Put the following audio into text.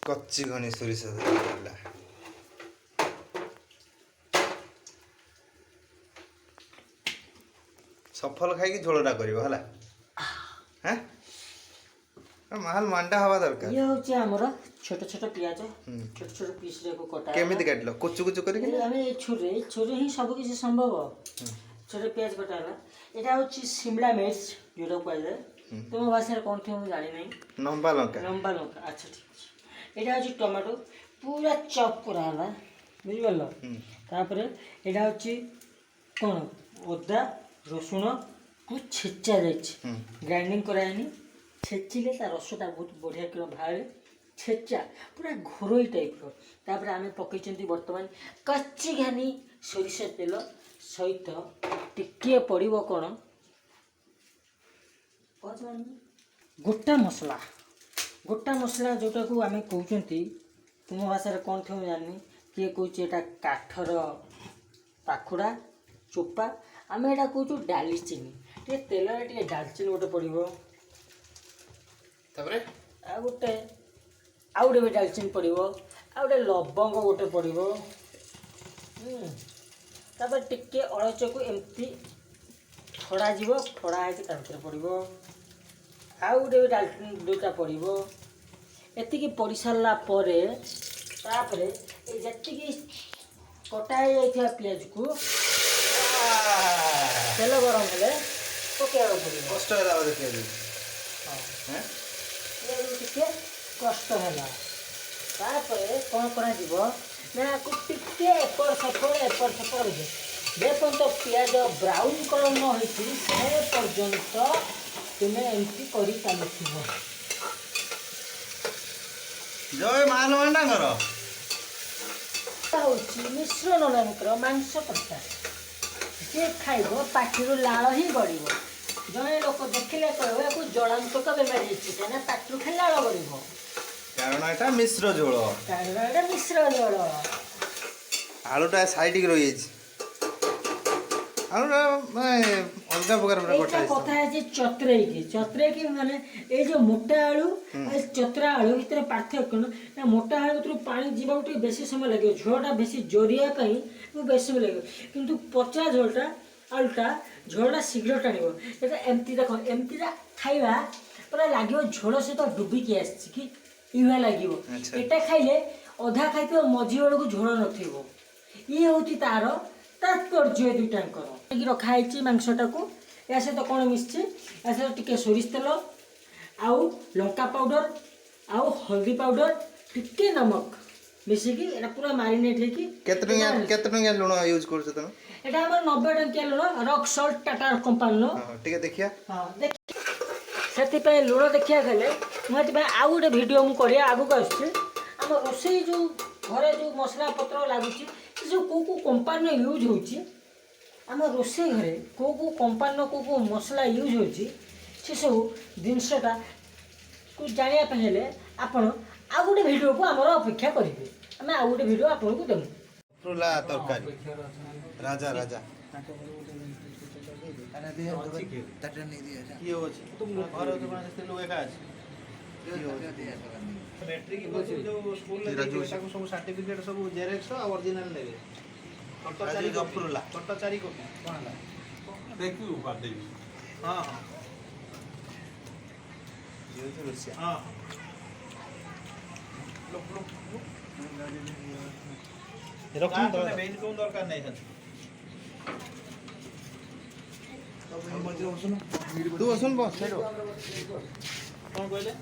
कच्ची घनी सोरिष तेल सफल खाई झोलटा कर माल मांडा हवा दरकार ये होची हमर छोट छोट प्याज छोट छोट पीस रे को कटा केमिति काटलो कुचु कुचु करके हमें छुरे ही सब किसी संभव छोट प्याज कटाला एटा होची शिमला मिर्च जोडो कहले तुम भाषा कोन थे हम जानि नै लंबा लंका अच्छा ठीक अछि एटा होची टमाटो पूरा चॉप कराला बुझि गलो तापर एटा होची कोन अदा रसुण को छेचा जाइछ ग्राइंडिंग करायनी छेचिले ता रसटा बहुत बढ़िया कर बाहर छेचा पूरा घोरोई टाइप रो तापर आमे पकई चंती वर्तमान कच्ची घानी सोरिष तेल सहित टिके पड़िबो कोन गोटा मसला जोटा को आमे कहउचंती तुम भाषा रे कोन थे जानि के कहउची एटा काठर पाखुडा चोपा आमे एटा कहउचु डाली चीनी टे तेल रे टे डालचीनी गोटे पड़िबो तापरे आ गोटे भी डालचीनी पड़िबो आ गोटे लवंग गोटे पड़िबो तापर टिके अलच को एमती फड़ा जीवो फड़ा है ता भीतर पड़िबो आ गोटे भी डालचीनी दुटा पड़िबो एतिकी पड़ी सारला परे तापरे ए जत्तिकी कटा जाइथिया प्याज को तेल गरम हेले पकेवा पड़िबो कष्ट होला देखिए हां टिके कष्ट होला तापर कोन करा जीवो ना को टिके एपर सफर देखो तो प्याज ब्राउन कलर न होइछि से पर्यंत तुमे एमती करी तालुथिबो जय माल मंडा करो होछि मिश्रण नंतर मांस तरकारी जे खाइबो पाटिरु लाळ ही गड़िबो जने लोक देखिले कहबो याकू जलांतक बेमारी अछि तेना पाटिरु खाली लाळ गड़िबो कारण एटा मिश्र झोल आलूटा साइड की रही आलूटा माने अलगा प्रकार पूरा कटा कथा है चतरे की माने ए जो मोटा आलू आ चतरा आलू भीतर पार्थक्य ना मोटा आलू भीतर पानी जीवा उठी बेसी समय लागे झोलटा बेसी जोरिया पई बेसी समय लागे किंतु पचा झोलटा आलूटा झोलटा शीघ्र टाणिबो एटा एमती देखो एमतीरा खाइबा पूरा लागियो झोल से तो डुबी के आछि कि इवा लागियो एटा खाइले अधा खाइतो मझी बेलू झोल नथिबो ये होती तार तात्पर्य दुटांकर रखा है मांसटा को या सहित कौन मिसछे या सहित टिके सोरिष तेल आउ लंका पाउडर आउ हल्दी पाउडर टिके नमक मिसिकी एटा पूरा मारिनेट हेकी केतन लुण यूज करछ तुम एटा हमर 90 टंकिया लुण रॉक सॉल्ट टाटा कंपनी नो टिके देखिया हां देख सेति पे लुण देखिया गले मति पे आउ गोटे वीडियो मु करिया आगु को आछे हम रोसई जो घरे जो मसला पत्र लागुची जो को कंपनी यूज होची आम रोसई घरे को कंपनी को मसला यूज होची से सब जिनसटा को जानिया पे हेले आपण आ गोटे वीडियो को हमर अपेक्षा करिवे हम आ गोटे वीडियो आपन को देमु फुला तरकारी राजा राजा टाटा नहीं दिया की होची तुम घर के बना से लोग एका मैट्रिक जो स्कूल ले ताको सब सर्टिफिकेट सब जेरेक्स और ओरिजिनल लेबे फोटो चारी गफुरला फोटो चारी कॉपी कोनला देखू उपार देबी हां हां ये तो रसिया हां लोक रखूं तो बेन को दरकार नहीं है तब मजर सुन तू सुन बस कौन कहले